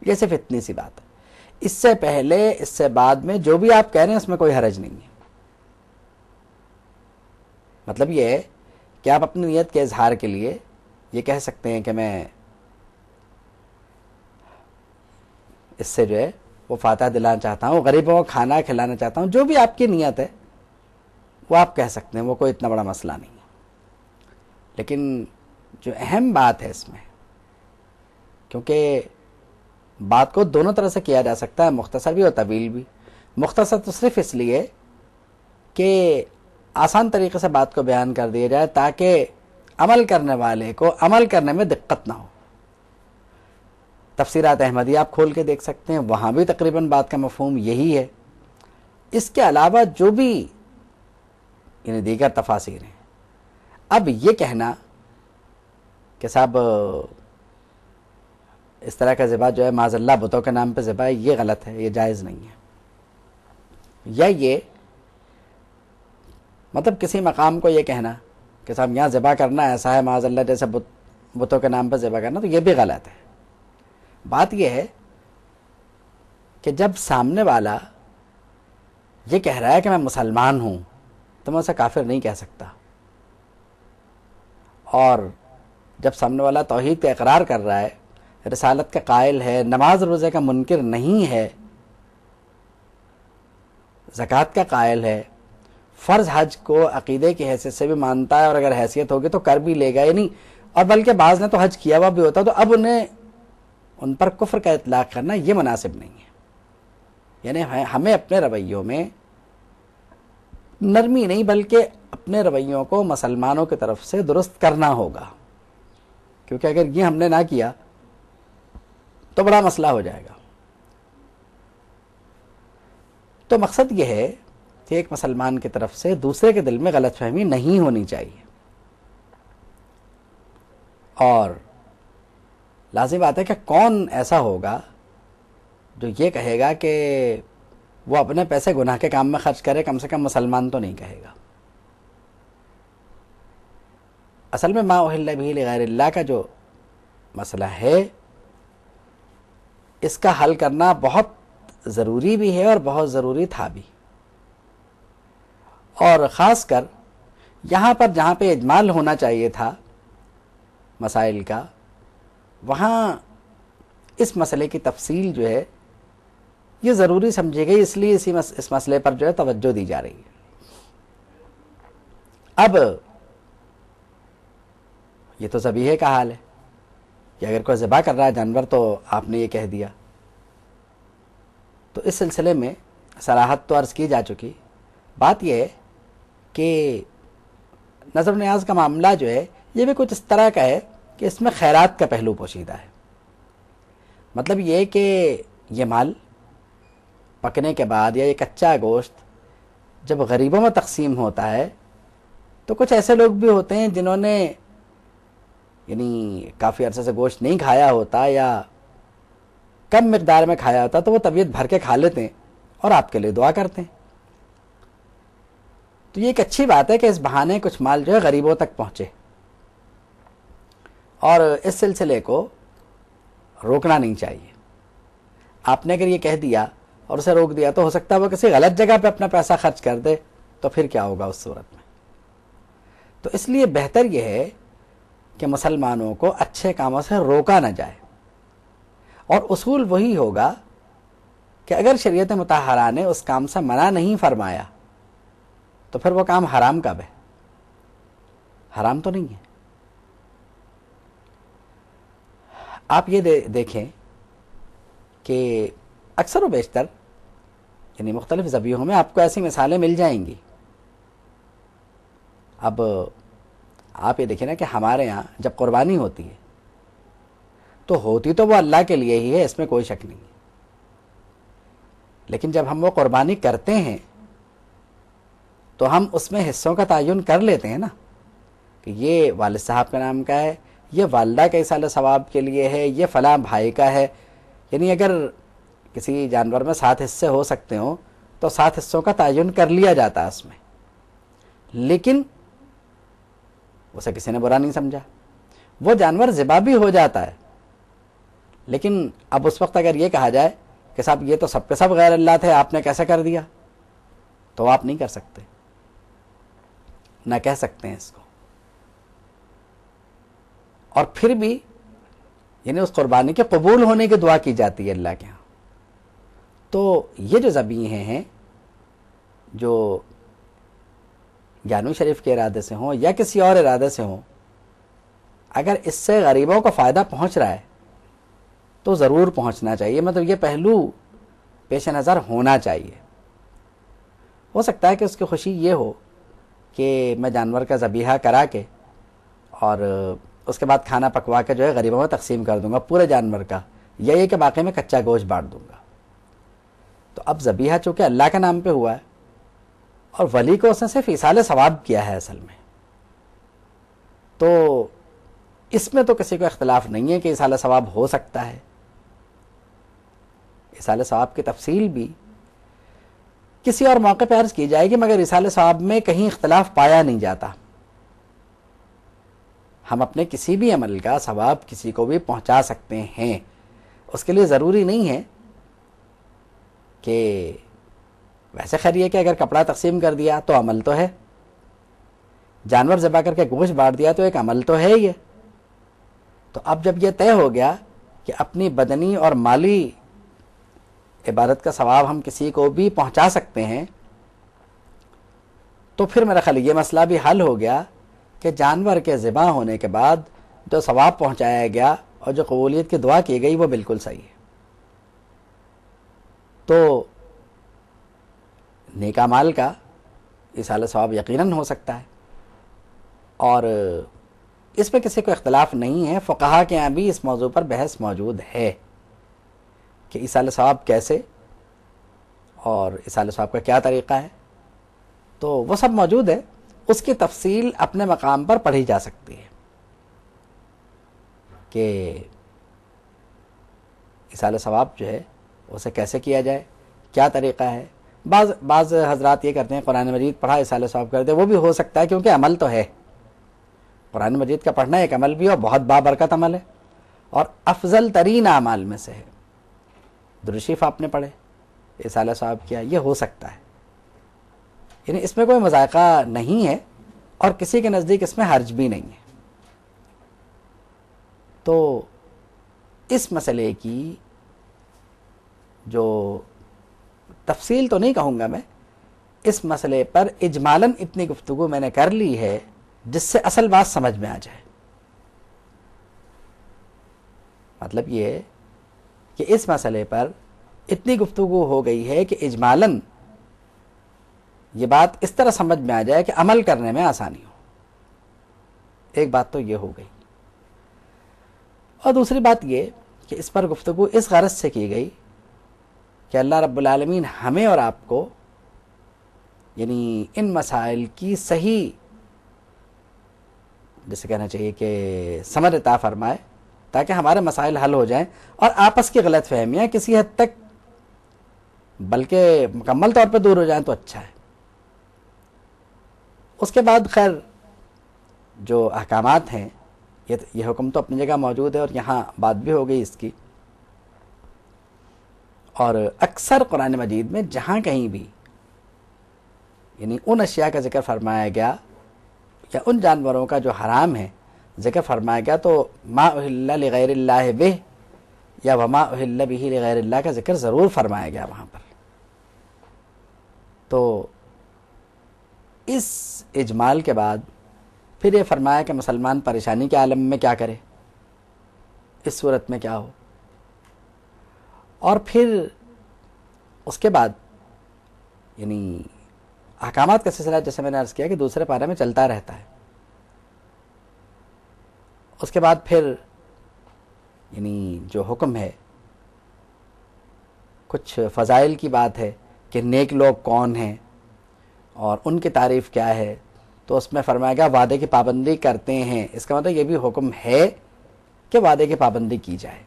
یہ صرف اتنی سی بات ہے. اس سے پہلے اس سے بعد میں جو بھی آپ کہہ رہے ہیں اس میں کوئی حرج نہیں ہے. مطلب یہ ہے کہ آپ اپنی نیت کے اظہار کے لیے یہ کہہ سکتے ہیں کہ میں اس سے جو ہے وہ فاتحہ دلانا چاہتا ہوں، غریبوں کو کھانا کھلانا چاہتا ہوں، جو بھی آپ کی نیت ہے وہ آپ کہہ سکتے ہیں، وہ کوئی اتنا بڑا مسئلہ نہیں ہے. لیکن جو اہم بات ہے اس میں، کیونکہ بات کو دونوں طرح سے کیا جا سکتا ہے، مختصر بھی اور طویل بھی. مختصر تو صرف اس لیے کہ آسان طریقے سے بات کو بیان کر دیا جائے تاکہ عمل کرنے والے کو عمل کرنے میں دقت نہ ہو. تفسیرات احمدیہ آپ کھول کے دیکھ سکتے ہیں، وہاں بھی تقریباً بات کا مفہوم یہی ہے. اس کے علاوہ جو بھی یعنی دیگر تفاسیر ہیں، اب یہ کہنا کہ صاحب اس طرح کا ذبح جو ہے معاذ اللہ بتوں کے نام پہ ذبح ہے، یہ غلط ہے، یہ جائز نہیں ہے. یا یہ مطلب کسی مقام کو یہ کہنا کہ صاحب یہاں ذبح کرنا ایسا ہے معاذ اللہ جیسے بتوں کے نام پہ ذبح کرنا، تو یہ بھی غلط ہے. بات یہ ہے کہ جب سامنے والا یہ کہہ رہا ہے کہ میں مسلمان ہوں تو میں اسے کافر نہیں کہہ سکتا، اور جب سامنے والا توحید کا اقرار کر رہا ہے، رسالت کا قائل ہے، نماز روزے کا منکر نہیں ہے، زکوٰۃ کا قائل ہے، فرض حج کو عقیدے کی حیثیت سے بھی مانتا ہے، اور اگر حیثیت ہوگی تو کر بھی لے گا. یعنی اور بلکہ بعض نے تو حج کیا ہوا بھی ہوتا، تو اب انہیں ان پر کفر کا اطلاق کرنا یہ مناسب نہیں ہے. یعنی ہمیں اپنے رویوں میں نرمی نہیں بلکہ اپنے رویوں کو مسلمانوں کی طرف سے درست کرنا ہوگا، کیونکہ اگر یہ ہم نے نہ کیا تو بڑا مسئلہ ہو جائے گا. تو مقصد یہ ہے کہ ایک مسلمان کی طرف سے دوسرے کے دل میں غلط فہمی نہیں ہونی چاہیے. اور لازم بات ہے کہ کون ایسا ہوگا جو یہ کہے گا کہ وہ اپنے پیسے گناہ کے کام میں خرچ کرے، کم سے کم مسلمان تو نہیں کہے گا. اصل میں ما احل بہ لغیر اللہ کا جو مسئلہ ہے، اس کا حل کرنا بہت ضروری بھی ہے اور بہت ضروری تھا بھی. اور خاص کر یہاں پر جہاں پہ اجمال ہونا چاہیے تھا مسائل کا، وہاں اس مسئلے کی تفصیل جو ہے یہ ضروری سمجھی گئی، اس لیے اس مسئلے پر جو ہے توجہ دی جا رہی ہے. اب یہ تو ذبیحے کا حال ہے کہ اگر کوئی ذبح کر رہا ہے جانور تو آپ نے یہ کہہ دیا، تو اس سلسلے میں صراحت تو عرض کی جا چکی. بات یہ ہے کہ نظر و نیاز کا معاملہ جو ہے یہ بھی کچھ اس طرح کا ہے کہ اس میں خیرات کا پہلو پوشیدہ ہے. مطلب یہ کہ یہ مال پکنے کے بعد یا یہ کچا گوشت جب غریبوں میں تقسیم ہوتا ہے تو کچھ ایسے لوگ بھی ہوتے ہیں جنہوں نے یعنی کافی عرصے سے گوشت نہیں کھایا ہوتا یا کم مقدار میں کھایا ہوتا، تو وہ طبیعت بھر کے کھا لیتے ہیں اور آپ کے لیے دعا کرتے ہیں. تو یہ ایک اچھی بات ہے کہ اس بہانے کچھ مال جو ہے غریبوں تک پہنچے، اور اس سلسلے کو روکنا نہیں چاہیے. آپ نے اگر یہ کہہ دیا اور اسے روک دیا تو ہو سکتا ہے وہ کسی غلط جگہ پہ اپنا پیسہ خرچ کر دے، تو پھر کیا ہوگا اس صورت میں. تو اس لیے بہتر یہ ہے کہ مسلمانوں کو اچھے کاموں سے روکا نہ جائے. اور اصول وہی ہوگا کہ اگر شریعت مطہرہ نے اس کام سے منع نہیں فرمایا تو پھر وہ کام حرام کب ہے؟ حرام تو نہیں ہے. آپ یہ دیکھیں کہ اکثر و بیشتر یعنی مختلف ذبیحوں میں آپ کو ایسی مثالیں مل جائیں گی. اب آپ یہ دیکھیں نا کہ ہمارے ہاں جب قربانی ہوتی ہے تو ہوتی تو وہ اللہ کے لیے ہی ہے، اس میں کوئی شک نہیں ہے. لیکن جب ہم وہ قربانی کرتے ہیں تو ہم اس میں حصوں کا تعین کر لیتے ہیں نا، کہ یہ والد صاحب کے نام کا ہے، یہ والدہ کے ایصال ثواب کے لیے ہے، یہ فلاں بھائی کا ہے. یعنی اگر کسی جانور میں 7 حصے ہو سکتے ہوں تو 7 حصوں کا تعین کر لیا جاتا ہے اس میں. لیکن اسے کسی نے برا نہیں سمجھا، وہ جانور ذبح بھی ہو جاتا ہے لیکن اب اس وقت اگر یہ کہا جائے کہ صاحب یہ تو سب کے سب غیر اللہ تھے، آپ نے کیسے کر دیا، تو آپ نہیں کر سکتے، نہ کہہ سکتے ہیں اس کو. اور پھر بھی یعنی اس قربانی کے قبول ہونے کی دعا کی جاتی ہے اللہ کے ہاں. تو یہ جو ذبیحیں ہیں جو جانوی شریف کے ارادے سے ہوں یا کسی اور ارادے سے ہوں، اگر اس سے غریبوں کو فائدہ پہنچ رہا ہے تو ضرور پہنچنا چاہیے. مطلب یہ پہلو پیش نظر ہونا چاہیے. ہو سکتا ہے کہ اس کی خوشی یہ ہو کہ میں جانور کا ذبیحہ کرا کے اور اس کے بعد کھانا پکوا کے جو ہے غریبوں میں تقسیم کر دوں گا پورے جانور کا، یا یہ کہ باقی میں کچا گوشت بانٹ دوں گا. تو اب ذبیحہ چونکہ اللہ کے نام پہ ہوا ہے اور ولی کو اس نے صرف ایصال ثواب کیا ہے اصل میں، تو اس میں تو کسی کو اختلاف نہیں ہے کہ ایصال ثواب ہو سکتا ہے. ایصال ثواب کی تفصیل بھی کسی اور موقع پہ عرض کی جائے گی، مگر ایصال ثواب میں کہیں اختلاف پایا نہیں جاتا. ہم اپنے کسی بھی عمل کا ثواب کسی کو بھی پہنچا سکتے ہیں. اس کے لیے ضروری نہیں ہے کہ ویسے خیر یہ کہ اگر کپڑا تقسیم کر دیا تو عمل تو ہے، جانور ذبح کر کے گوشت بانٹ دیا تو ایک عمل تو ہے یہ. تو اب جب یہ طے ہو گیا کہ اپنی بدنی اور مالی عبادت کا ثواب ہم کسی کو بھی پہنچا سکتے ہیں، تو پھر میرا خیال یہ مسئلہ بھی حل ہو گیا کہ جانور کے ذبح ہونے کے بعد جو ثواب پہنچایا گیا اور جو قبولیت کی دعا کی گئی وہ بالکل صحیح ہے. تو نیک اعمال کا ایصال ثواب یقیناً ہو سکتا ہے، اور اس پہ کسی کو اختلاف نہیں ہے. فقہا کے یہاں بھی اس موضوع پر بحث موجود ہے کہ ایصال ثواب کیسے اور ایصال ثواب کا کیا طریقہ ہے، تو وہ سب موجود ہے. اس کی تفصیل اپنے مقام پر پڑھی جا سکتی ہے کہ ایصال ثواب جو ہے اسے کیسے کیا جائے، کیا طریقہ ہے. بعض حضرات یہ کرتے ہیں قرآن مجید پڑھا ایصال ثواب کر دے، وہ بھی ہو سکتا ہے کیونکہ عمل تو ہے. قرآن مجید کا پڑھنا ایک عمل بھی ہے اور بہت بابرکت عمل ہے اور افضل ترین اعمال میں سے ہے. درود شریف آپ نے پڑھے، ایصال ثواب کیا، یہ ہو سکتا ہے. یعنی اس میں کوئی مذائقہ نہیں ہے اور کسی کے نزدیک اس میں حرج بھی نہیں ہے. تو اس مسئلے کی جو تفصیل تو نہیں کہوں گا میں، اس مسئلے پر اجمالاً اتنی گفتگو میں نے کر لی ہے جس سے اصل بات سمجھ میں آ جائے. مطلب یہ ہے کہ اس مسئلے پر اتنی گفتگو ہو گئی ہے کہ اجمالاً یہ بات اس طرح سمجھ میں آ جائے کہ عمل کرنے میں آسانی ہو. ایک بات تو یہ ہو گئی. اور دوسری بات یہ کہ اس پر گفتگو اس غرض سے کی گئی کہ اللہ رب العالمین ہمیں اور آپ کو یعنی ان مسائل کی صحیح جسے کہنا چاہیے کہ سمجھ عطا فرمائے تاکہ ہمارے مسائل حل ہو جائیں اور آپس کی غلط فہمیاں کسی حد تک بلکہ مکمل طور پہ دور ہو جائیں تو اچھا ہے. اس کے بعد خیر جو احکامات ہیں یہ حکم تو اپنی جگہ موجود ہے اور یہاں بات بھی ہو گئی اس کی. اور اکثر قرآن مجید میں جہاں کہیں بھی یعنی ان اشیاء کا ذکر فرمایا گیا یا ان جانوروں کا جو حرام ہے ذکر فرمایا گیا تو ما اہل لغیر اللہ بہ یا وما اہل بہ لغیر اللہ کا ذکر ضرور فرمایا گیا وہاں پر. تو اس اجمال کے بعد پھر یہ فرمایا کہ مسلمان پریشانی کے عالم میں کیا کرے، اس صورت میں کیا ہو. اور پھر اس کے بعد یعنی احکامات کا سلسلہ جیسے میں نے عرض کیا کہ دوسرے پارے میں چلتا رہتا ہے. اس کے بعد پھر یعنی جو حکم ہے کچھ فضائل کی بات ہے کہ نیک لوگ کون ہیں اور ان کی تعریف کیا ہے. تو اس میں فرمایا گیا وعدے کی پابندی کرتے ہیں، اس کا مطلب یہ بھی حکم ہے کہ وعدے کی پابندی کی جائے.